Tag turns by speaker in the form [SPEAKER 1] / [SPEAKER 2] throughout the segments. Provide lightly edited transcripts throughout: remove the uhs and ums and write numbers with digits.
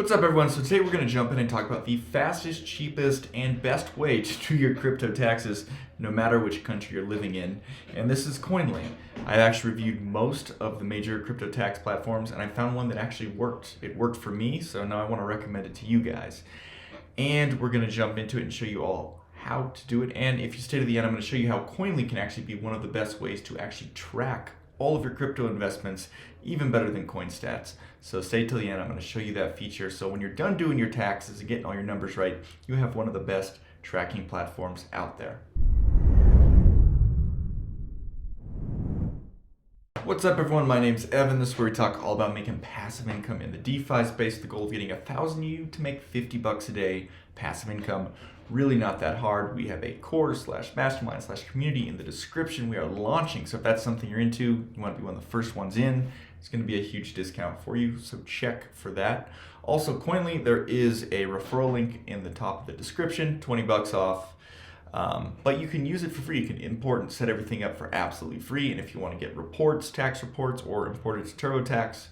[SPEAKER 1] What's up, everyone? So today we're going to jump in and talk about the fastest, cheapest, and best way to do your crypto taxes no matter which country you're living in. And this is Koinly. I've actually reviewed most of the major crypto tax platforms and I found one that actually worked. It worked for me, so now I want to recommend it to you guys. And we're going to jump into it and show you all how to do it. And if you stay to the end, I'm going to show you how Koinly can actually be one of the best ways to actually track all of your crypto investments, even better than CoinStats. So stay till the end. I'm going to show you that feature. So when you're done doing your taxes and getting all your numbers right, you have one of the best tracking platforms out there. What's up, everyone? My name's Evan. This is where we talk all about making passive income in the DeFi space. The goal of getting 1,000 you to make 50 bucks a day passive income. Really not that hard. We have a course/mastermind/community in the description. We are launching, so if that's something you're into, you want to be one of the first ones in, it's going to be a huge discount for you, so check for that. Also, Koinly, there is a referral link in the top of the description, 20 bucks off. But you can use it for free. You can import and set everything up for absolutely free. And if you want to get reports, tax reports, or import it to TurboTax,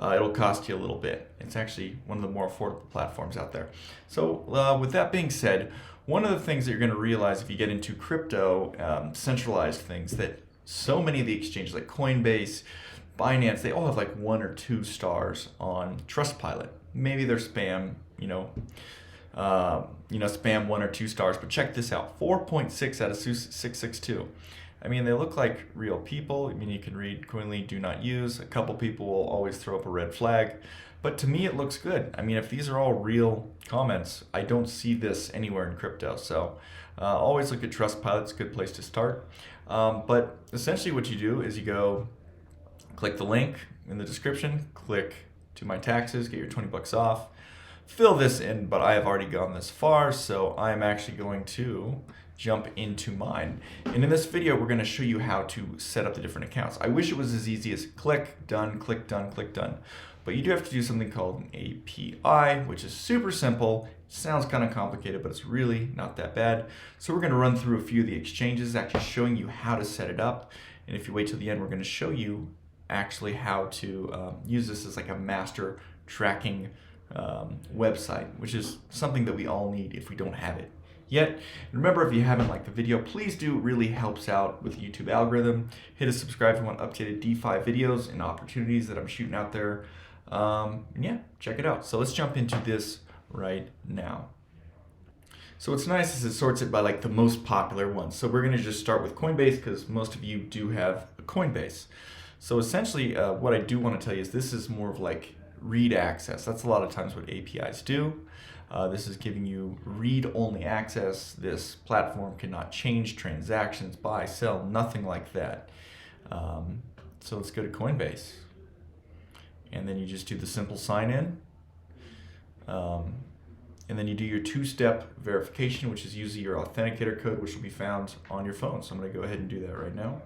[SPEAKER 1] it'll cost you a little bit. It's actually one of the more affordable platforms out there. So with that being said, one of the things that you're going to realize if you get into crypto, centralized things, that so many of the exchanges like Coinbase, Binance, they all have like 1 or 2 stars on Trustpilot. Maybe they're spam, spam 1 or 2 stars, but check this out, 4.6 out of 662. I mean, they look like real people. I mean, you can read Koinly, do not use. A couple people will always throw up a red flag, but to me, it looks good. I mean, if these are all real comments, I don't see this anywhere in crypto. So always look at Trustpilot. It's a good place to start. But essentially what you do is you go click the link in the description, click to my taxes, get your 20 bucks off. Fill this in, but I have already gone this far, so I'm actually going to jump into mine. And in this video, we're going to show you how to set up the different accounts. I wish it was as easy as click, done, click, done, click, done. But you do have to do something called an API, which is super simple. It sounds kind of complicated, but it's really not that bad. So we're going to run through a few of the exchanges, actually showing you how to set it up. And if you wait till the end, we're going to show you actually how to use this as like a master tracking website, which is something that we all need if we don't have it yet. Remember, if you haven't liked the video, please do. It really helps out with the YouTube algorithm. Hit a subscribe if you want updated DeFi videos and opportunities that I'm shooting out there. Yeah, check it out. So let's jump into this right now. So what's nice is it sorts it by like the most popular ones. So we're going to just start with Coinbase because most of you do have a Coinbase. So essentially what I do want to tell you is this is more of like read access. That's a lot of times what APIs do. This is giving you read-only access. This platform cannot change transactions, buy, sell, nothing like that. So let's go to Coinbase. And then you just do the simple sign in. And then you do your 2-step verification, which is usually your authenticator code, which will be found on your phone. So I'm going to go ahead and do that right now.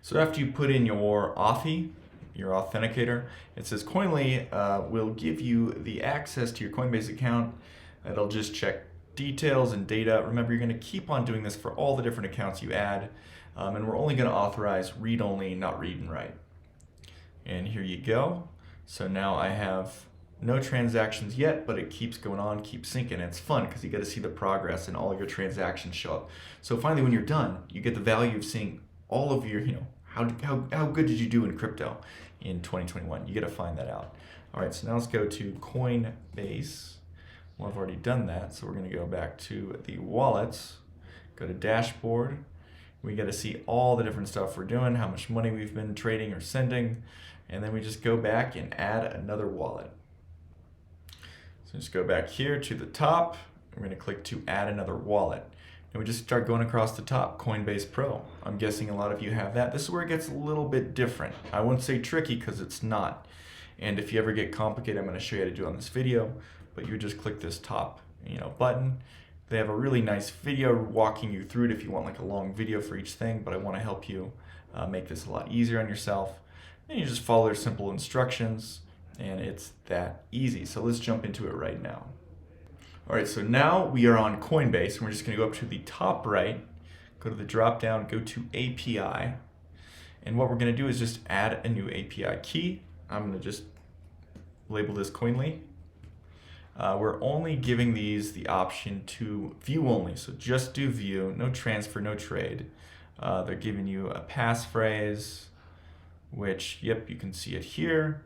[SPEAKER 1] So after you put in your Authy, your authenticator, it says Koinly will give you the access to your Coinbase account. It'll just check details and data. Remember, you're going to keep on doing this for all the different accounts you add. And we're only going to authorize read-only, not read and write. And here you go. So now I have no transactions yet, but it keeps going on, keeps syncing. It's fun because you get to see the progress and all your transactions show up. So finally, when you're done, you get the value of seeing all of your, how good did you do in crypto in 2021? You get to find that out. All right, so now let's go to Coinbase. Well, I've already done that, so we're going to go back to the wallets, go to dashboard. We get to see all the different stuff we're doing, how much money we've been trading or sending, and then we just go back and add another wallet. So just go back here to the top. We're going to click to add another wallet. And we just start going across the top, Coinbase Pro. I'm guessing a lot of you have that. This is where it gets a little bit different. I wouldn't say tricky because it's not. And if you ever get complicated, I'm going to show you how to do it on this video. But you just click this top, button. They have a really nice video walking you through it if you want like a long video for each thing. But I want to help you make this a lot easier on yourself. And you just follow their simple instructions, and it's that easy. So let's jump into it right now. All right, so now we are on Coinbase, and we're just going to go up to the top right, go to the drop down, go to API, and what we're going to do is just add a new API key. I'm going to just label this Koinly, we're only giving these the option to view only. So just do view, no transfer, no trade. They're giving you a passphrase, which, yep, you can see it here.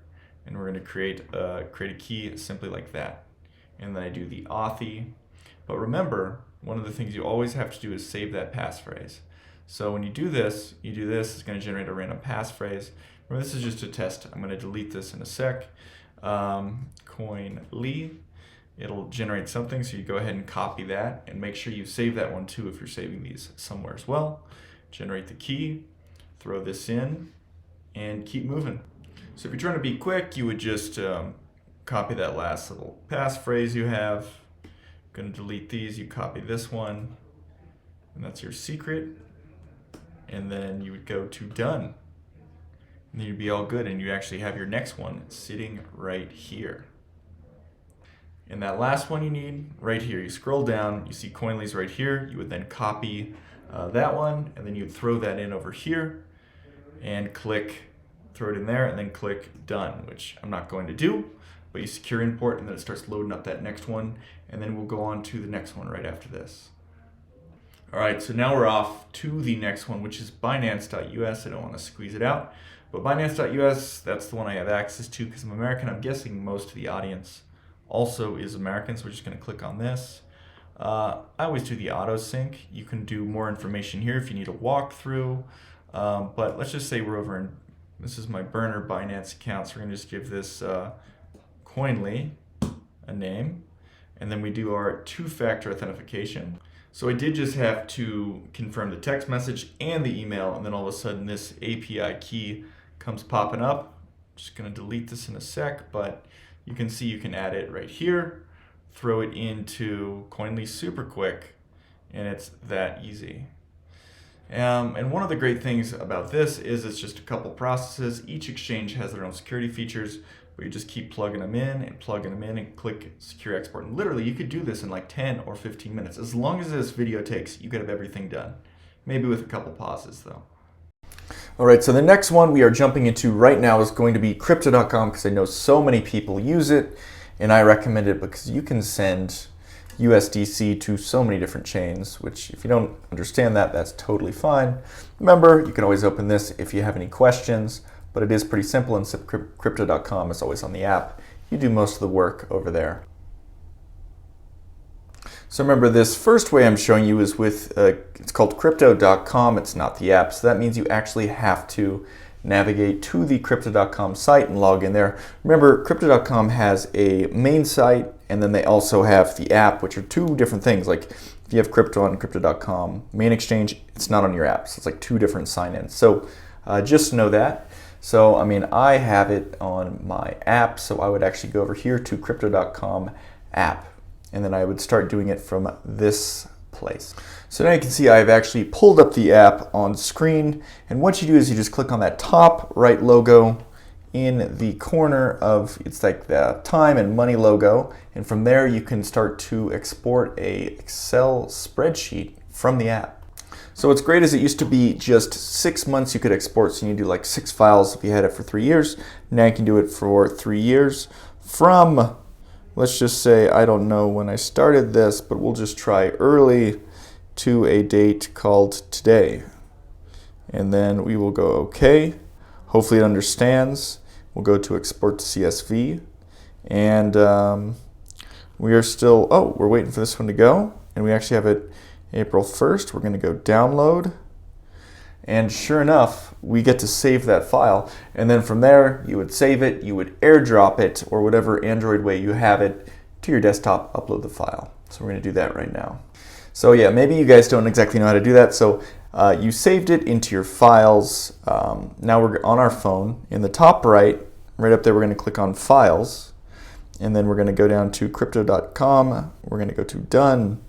[SPEAKER 1] And we're going to create a key simply like that. And then I do the authy. But remember, one of the things you always have to do is save that passphrase. So when you do this, it's going to generate a random passphrase. Remember, this is just a test. I'm going to delete this in a sec. Koinly. It'll generate something, so you go ahead and copy that and make sure you save that one too if you're saving these somewhere as well. Generate the key, throw this in, and keep moving. So if you're trying to be quick, you would just copy that last little passphrase you have. I'm going to delete these, you copy this one, and that's your secret. And then you would go to done. And then you'd be all good, and you actually have your next one sitting right here. And that last one you need right here. You scroll down, you see Koinly's right here. You would then copy that one, and then you'd throw that in over here and click, throw it in there, and then click done, which I'm not going to do, but you secure import, and then it starts loading up that next one, and then we'll go on to the next one right after this. All right, so now we're off to the next one, which is Binance.us. I don't want to squeeze it out, but Binance.us, that's the one I have access to because I'm American. I'm guessing most of the audience also is American, so we're just going to click on this. I always do the auto sync. You can do more information here if you need a walkthrough, but let's just say we're over in, this is my burner Binance account, so we're going to just give this Koinly a name, and then we do our two-factor authentication. So I did just have to confirm the text message and the email, and then all of a sudden this API key comes popping up. Just going to delete this in a sec, but you can see you can add it right here, throw it into Koinly super quick, and it's that easy. And one of the great things about this is it's just a couple processes. Each exchange has their own security features, but you just keep plugging them in and click secure export. And literally you could do this in like 10 or 15 minutes. As long as this video takes, you could have everything done. Maybe with a couple pauses though. All right, so the next one we are jumping into right now is going to be Crypto.com because I know so many people use it, and I recommend it because you can send USDC to so many different chains, which if you don't understand that, that's totally fine. Remember, you can always open this if you have any questions, but it is pretty simple, and Crypto.com is always on the app. You do most of the work over there. So remember, this first way I'm showing you is with, it's called Crypto.com, it's not the app, so that means you actually have to navigate to the Crypto.com site and log in there. Remember, Crypto.com has a main site, and then they also have the app, which are two different things. Like if you have crypto on Crypto.com main exchange, it's not on your app, so it's like two different sign-ins. So just know that. So I mean, I have it on my app, so I would actually go over here to Crypto.com app, and then I would start doing it from this place. So now you can see I've actually pulled up the app on screen, and what you do is you just click on that top right logo in the corner of, it's like the time and money logo, and from there you can start to export a Excel spreadsheet from the app. So what's great is it used to be just 6 months you could export, so you do like 6 files if you had it for 3 years. Now you can do it for 3 years from, let's just say, I don't know when I started this, but we'll just try early to a date called today. And then we will go OK. Hopefully it understands. We'll go to export to CSV. And we are still, oh, we're waiting for this one to go. And we actually have it April 1st. We're going to go download. And sure enough, we get to save that file. And then from there, you would save it, you would airdrop it, or whatever Android way you have it, to your desktop, upload the file. So we're going to do that right now. So yeah, maybe you guys don't exactly know how to do that. So you saved it into your files. Now we're on our phone. In the top right up there, we're going to click on Files. And then we're going to go down to Crypto.com. We're going to go to Done.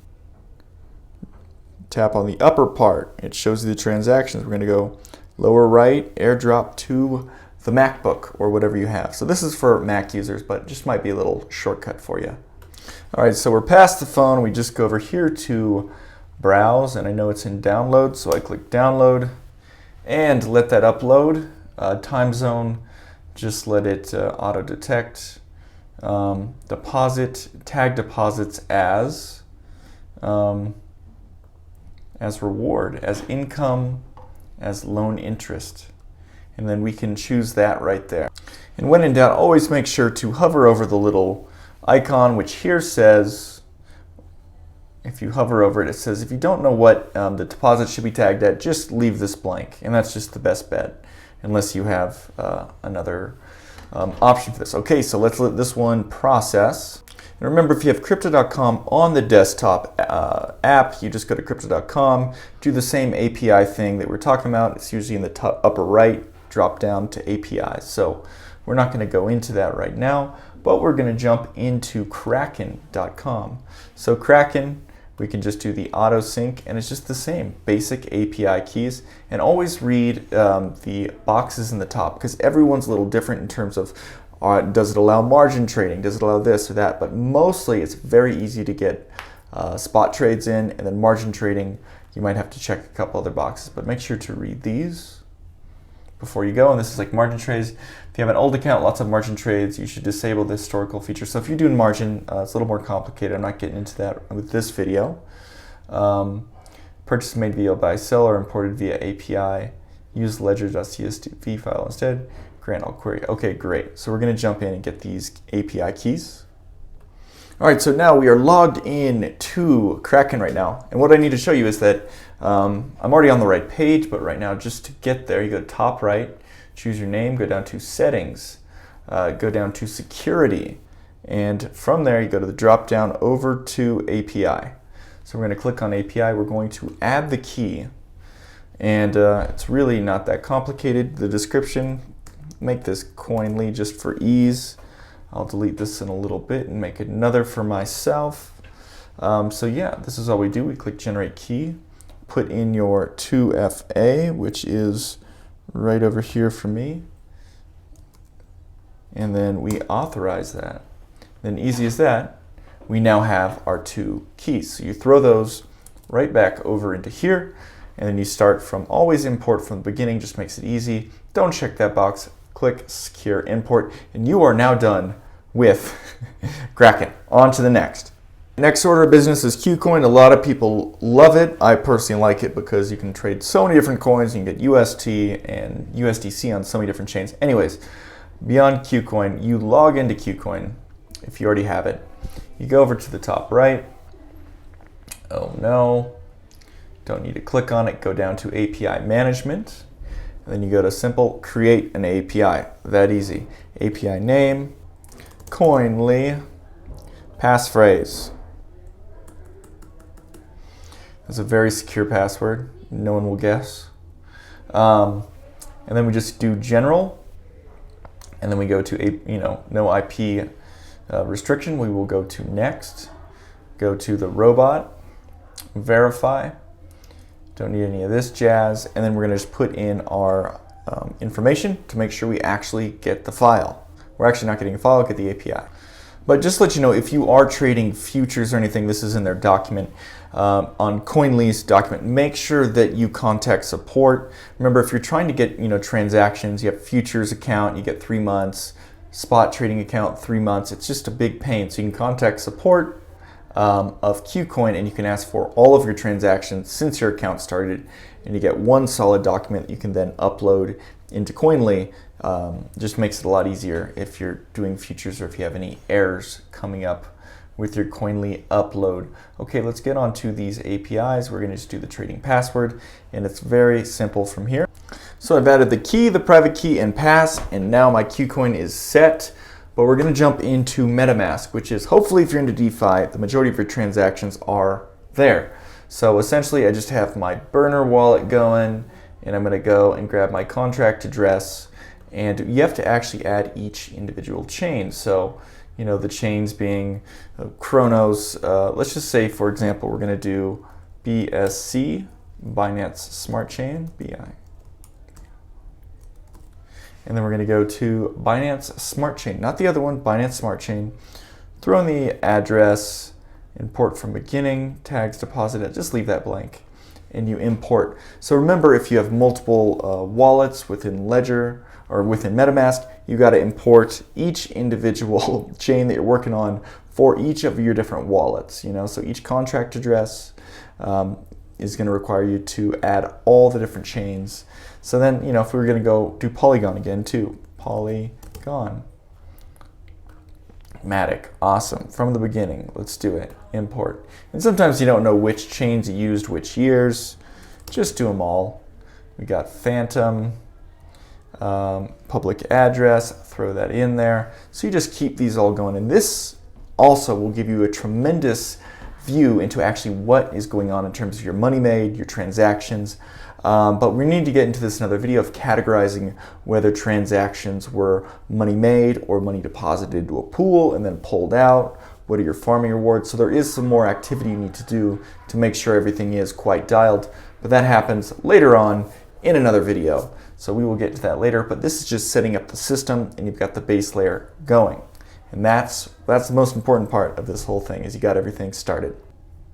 [SPEAKER 1] Tap on the upper part. It shows you the transactions. We're going to go lower right, airdrop to the MacBook or whatever you have. So this is for Mac users, but just might be a little shortcut for you. All right, so we're past the phone. We just go over here to Browse, and I know it's in download, so I click download and let that upload. Time zone, just let it auto detect. tag deposits as reward, as income, as loan interest. And then we can choose that right there. And when in doubt, always make sure to hover over the little icon, which here says, if you hover over it, it says if you don't know what the deposit should be tagged at, just leave this blank. And that's just the best bet, unless you have another option for this. Okay, so let's let this one process. And remember, if you have Crypto.com on the desktop app, you just go to Crypto.com, do the same API thing that we're talking about. It's usually in the top, upper right, drop down to APIs. So we're not going to go into that right now, but we're going to jump into Kraken.com. So Kraken, we can just do the auto sync, and it's just the same basic API keys. And always read the boxes in the top, because everyone's a little different in terms of does it allow margin trading, does it allow this or that, but mostly it's very easy to get spot trades in, and then margin trading, you might have to check a couple other boxes, but make sure to read these before you go. And this is like margin trades. If you have an old account, lots of margin trades, you should disable the historical feature. So if you're doing margin, it's a little more complicated. I'm not getting into that with this video. Purchase made via buy sell or imported via API. Use ledger.csv file instead. Grant all query. Okay, great. So we're going to jump in and get these API keys. All right, so now we are logged in to Kraken right now. And what I need to show you is that I'm already on the right page, but right now, just to get there, you go to top right, choose your name, go down to settings, go down to security. And from there, you go to the drop down over to API. So we're going to click on API. We're going to add the key. And it's really not that complicated. The description, make this Koinly just for ease. I'll delete this in a little bit and make another for myself. So yeah, this is all we do. We click generate key, put in your 2FA, which is right over here for me. And then we authorize that. Then easy as that, we now have our 2 keys. So you throw those right back over into here, and then you start from always import from the beginning, just makes it easy. Don't check that box. Click secure import, and you are now done with Kraken. On to the next. Next order of business is Kucoin. A lot of people love it. I personally like it because you can trade so many different coins. You can get UST and USDC on so many different chains. Anyways, beyond Kucoin, you log into Kucoin if you already have it. You go over to the top right. Oh no, don't need to click on it. Go down to API management. And then you go to simple, create an API. That easy. API name, Koinly, passphrase. That's a very secure password. No one will guess. And then we just do general. And then we go to no IP restriction. We will go to next. Go to the robot, verify. Don't need any of this jazz. And then we're going to just put in our information to make sure we actually get the file. We're actually not getting a file, get the API. But just to let you know, if you are trading futures or anything, this is in their document. On Koinly's document, make sure that you contact support. Remember, if you're trying to get transactions, you have futures account, you get 3 months, spot trading account 3 months. It's just a big pain. So you can contact support of Kucoin, and you can ask for all of your transactions since your account started, and you get one solid document that you can then upload into Koinly. Just makes it a lot easier if you're doing futures or if you have any errors coming up with your Koinly upload. Okay, let's get on to these APIs. We're going to just do the trading password, and it's very simple from here. So I've added the key, the private key, and pass, and now my Kucoin is set. But we're going to jump into MetaMask, which is hopefully if you're into DeFi, the majority of your transactions are there. So essentially, I just have my burner wallet going, and I'm going to go and grab my contract address. And you have to actually add each individual chain. So, the chains being Chronos. Let's just say, for example, we're going to do BSC, Binance Smart Chain, BI. And then we're going to go to Binance Smart Chain, not the other one, Binance Smart Chain. Throw in the address, import from beginning, tags deposited, just leave that blank, and you import. So remember, if you have multiple wallets within Ledger or within MetaMask, you got to import each individual chain that you're working on for each of your different wallets. So each contract address is going to require you to add all the different chains. So then, if we were going to go do Polygon again too, Polygon, Matic, awesome, from the beginning, let's do it, import. And sometimes you don't know which chains you used which years, just do them all. We got Phantom, public address, throw that in there. So you just keep these all going. And this also will give you a tremendous view into actually what is going on in terms of your money made, your transactions. But we need to get into this another video of categorizing whether transactions were money made or money deposited into a pool and then pulled out. What are your farming rewards? So there is some more activity you need to do to make sure everything is quite dialed. But that happens later on in another video. So we will get to that later. But this is just setting up the system, and you've got the base layer going. And that's the most important part of this whole thing, is you got everything started.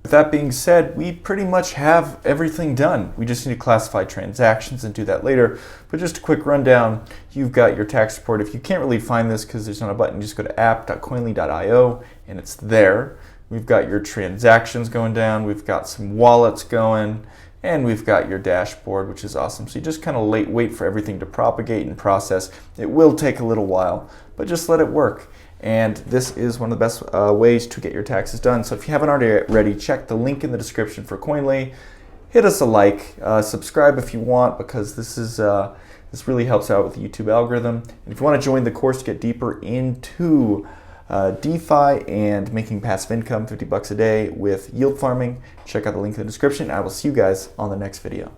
[SPEAKER 1] With that being said, we pretty much have everything done. We just need to classify transactions and do that later. But just a quick rundown, you've got your tax report. If you can't really find this because there's not a button, just go to app.koinly.io and it's there. We've got your transactions going down, we've got some wallets going, and we've got your dashboard, which is awesome. So you just kind of wait for everything to propagate and process. It will take a little while, but just let it work. And this is one of the best ways to get your taxes done. So if you haven't already, check the link in the description for Koinly. Hit us a like, subscribe if you want, because this really helps out with the YouTube algorithm. And if you want to join the course to get deeper into DeFi and making passive income, $50 a day with yield farming, check out the link in the description. I will see you guys on the next video.